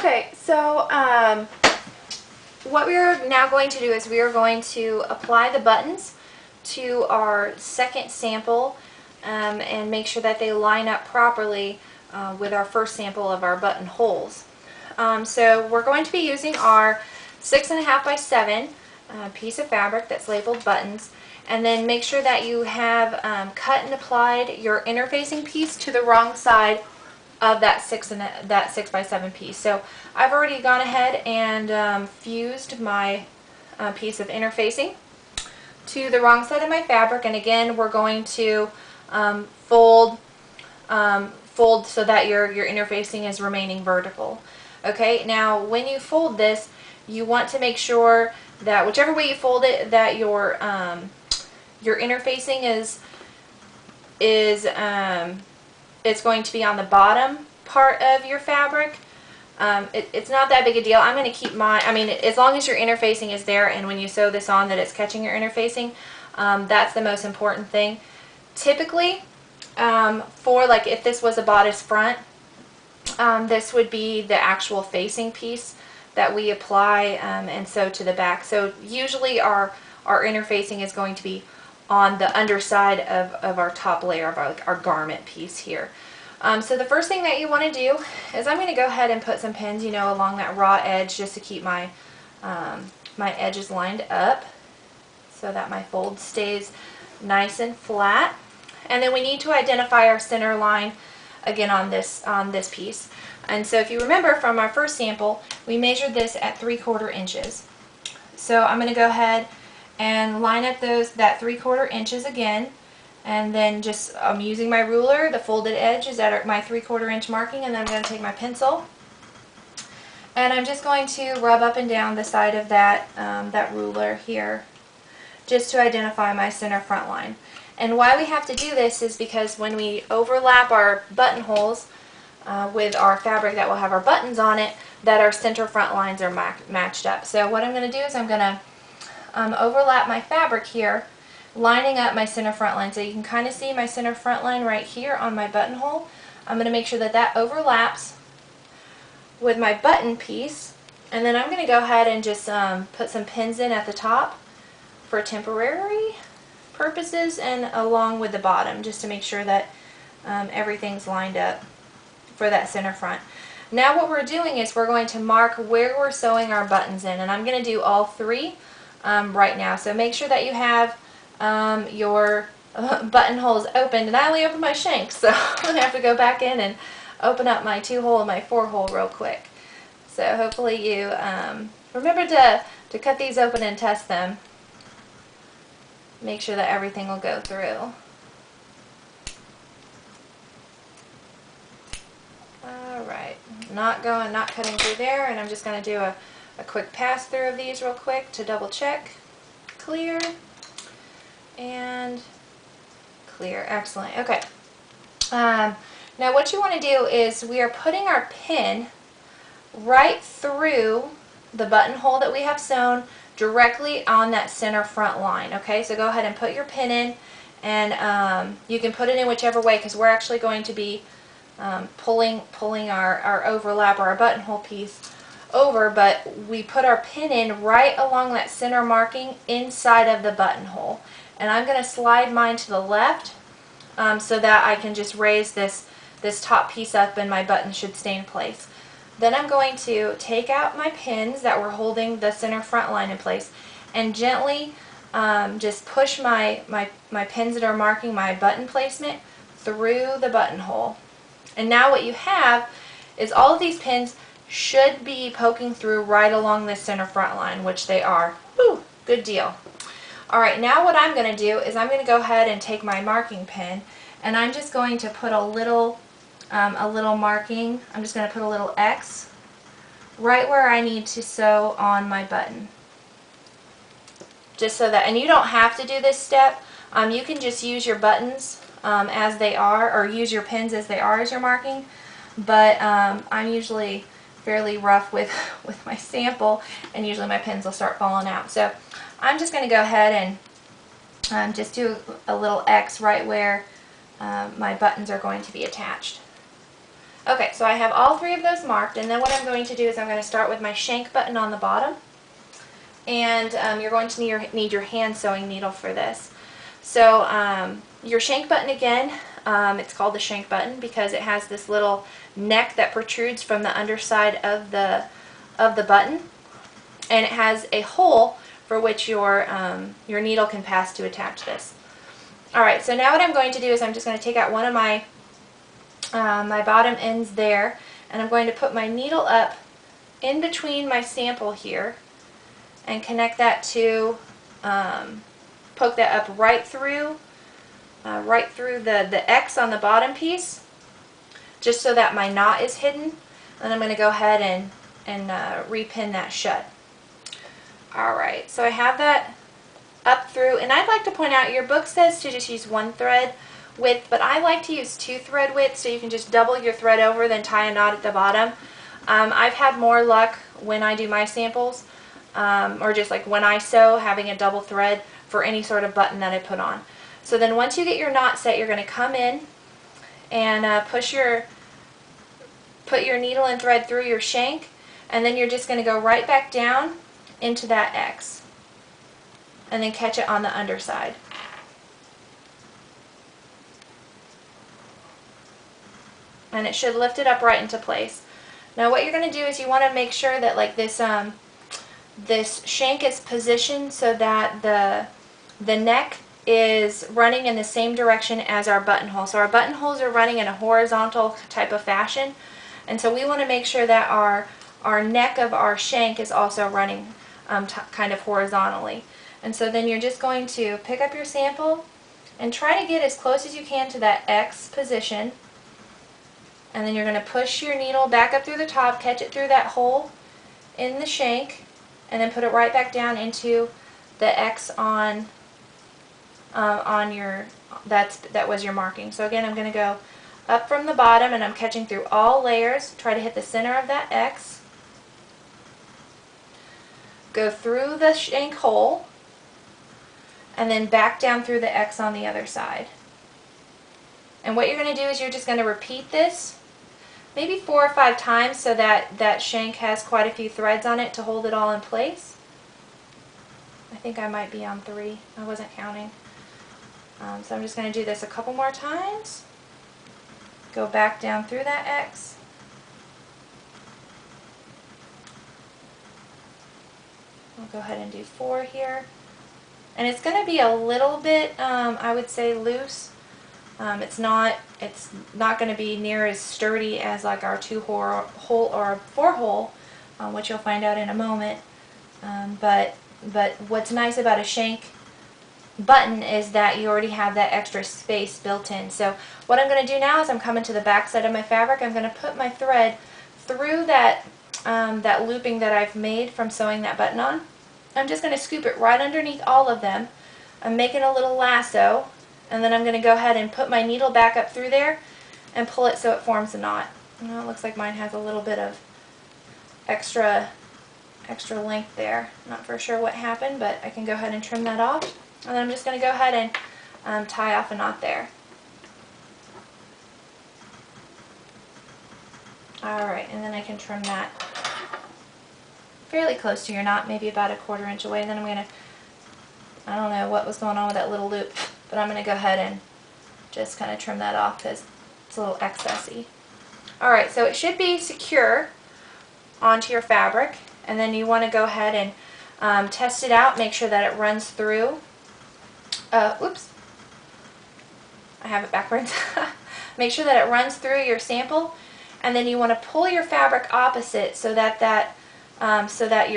Okay, so what we are now going to do is we are going to apply the buttons to our second sample and make sure that they line up properly with our first sample of our button holes. So we're going to be using our 6.5 by 7 piece of fabric that's labeled buttons, and then make sure that you have cut and applied your interfacing piece to the wrong side of that 6 by 7 piece. So I've already gone ahead and fused my piece of interfacing to the wrong side of my fabric, and again we're going to fold so that your interfacing is remaining vertical. Okay, now when you fold this, you want to make sure that whichever way you fold it, that your interfacing is it's going to be on the bottom part of your fabric. It's not that big a deal. I'm going to keep my, as long as your interfacing is there and when you sew this on that it's catching your interfacing, that's the most important thing. Typically, for like if this was a bodice front, this would be the actual facing piece that we apply and sew to the back. So usually our interfacing is going to be on the underside of our top layer of our garment piece here. So the first thing that you want to do is I'm going to go ahead and put some pins, along that raw edge just to keep my my edges lined up so that my fold stays nice and flat. And then we need to identify our center line again on this piece. And so if you remember from our first sample, we measured this at 3/4 inches. So I'm going to go ahead and line up that 3/4 inches again, and then just I'm using my ruler. The folded edge is at my 3/4 inch marking, and then I'm going to take my pencil and I'm just going to rub up and down the side of that ruler here just to identify my center front line. And why we have to do this is because when we overlap our buttonholes with our fabric that will have our buttons on it, that our center front lines are matched up. So what I'm going to do is I'm going to overlap my fabric here, lining up my center front line. So you can kind of see my center front line right here on my buttonhole. I'm going to make sure that that overlaps with my button piece, and then I'm going to go ahead and just put some pins in at the top for temporary purposes and along with the bottom, just to make sure that everything's lined up for that center front. Now what we're doing is we're going to mark where we're sewing our buttons in, and I'm going to do all three right now. So make sure that you have your buttonholes opened, and I only opened my shanks, so I'm going to have to go back in and open up my 2-hole and my 4-hole real quick. So hopefully you remember to cut these open and test them. Make sure that everything will go through. Alright, not cutting through there, and I'm just going to do a quick pass through of these real quick to double check. Clear and clear. Excellent. Okay. Now what you want to do is we are putting our pin right through the buttonhole that we have sewn directly on that center front line. Okay, so go ahead and put your pin in, and you can put it in whichever way, because we're actually going to be pulling our overlap or our buttonhole piece over, but we put our pin in right along that center marking inside of the buttonhole. And I'm going to slide mine to the left so that I can just raise this top piece up and my button should stay in place. Then I'm going to take out my pins that were holding the center front line in place and gently just push my pins that are marking my button placement through the buttonhole. And now what you have is all of these pins should be poking through right along the center front line, which they are. Woo, good deal. Alright, now what I'm going to do is I'm going to go ahead and take my marking pin, and I'm just going to put a little marking. I'm just going to put a little X right where I need to sew on my button. Just so that, and you don't have to do this step. You can just use your buttons as they are, or use your pins as they are as you're marking. But I'm usually fairly rough with my sample, and usually my pins will start falling out. So I'm just going to go ahead and just do a little X right where my buttons are going to be attached. Okay, so I have all 3 of those marked, and then what I'm going to do is I'm going to start with my shank button on the bottom, and you're going to need your hand sewing needle for this. So your shank button again, it's called the shank button because it has this little neck that protrudes from the underside of the button, and it has a hole for which your needle can pass to attach this. Alright, so now what I'm going to do is I'm just going to take out one of my my bottom ends there, and I'm going to put my needle up in between my sample here and connect that to, poke that up right through the X on the bottom piece, just so that my knot is hidden. And I'm going to go ahead and repin that shut. Alright, so I have that up through, and I'd like to point out your book says to just use 1 thread width, but I like to use 2 thread width, so you can just double your thread over, then tie a knot at the bottom. I've had more luck when I do my samples, or just like when I sew, having a double thread for any sort of button that I put on. So then once you get your knot set, you're going to come in and put your needle and thread through your shank, and then you're just going to go right back down into that X, and then catch it on the underside. And it should lift it up right into place. Now what you're going to do is you want to make sure that like this shank is positioned so that the neck is running in the same direction as our buttonhole. So our buttonholes are running in a horizontal type of fashion, and so we want to make sure that our neck of our shank is also running kind of horizontally. And so then you're just going to pick up your sample and try to get as close as you can to that X position. And then you're going to push your needle back up through the top, catch it through that hole in the shank, and then put it right back down into the X on your, that was your marking. So again, I'm going to go up from the bottom, and I'm catching through all layers, try to hit the center of that X, go through the shank hole, and then back down through the X on the other side. And what you're going to do is you're just going to repeat this maybe 4 or 5 times so that that shank has quite a few threads on it to hold it all in place. I think I might be on 3. I wasn't counting. So I'm just going to do this a couple more times. Go back down through that X. I'll go ahead and do 4 here. And it's going to be a little bit, I would say, loose. It's not going to be near as sturdy as like our 2-hole or 4-hole, which you'll find out in a moment. But what's nice about a shank button is that you already have that extra space built in. So what I'm going to do now is I'm coming to the back side of my fabric. I'm going to put my thread through that that looping that I've made from sewing that button on. I'm just going to scoop it right underneath all of them. I'm making a little lasso, and then I'm going to go ahead and put my needle back up through there and pull it so it forms a knot. Well, it looks like mine has a little bit of extra length there. Not for sure what happened, but I can go ahead and trim that off. And then I'm just going to go ahead and tie off a knot there. Alright, and then I can trim that fairly close to your knot, maybe about a 1/4 inch away. And then I'm going to, I don't know what was going on with that little loop, but I'm going to go ahead and just kind of trim that off because it's a little excessy. Alright, so it should be secure onto your fabric, and then you want to go ahead and test it out, make sure that it runs through. Oops, I have it backwards. Make sure that it runs through your sample, and then you want to pull your fabric opposite so that your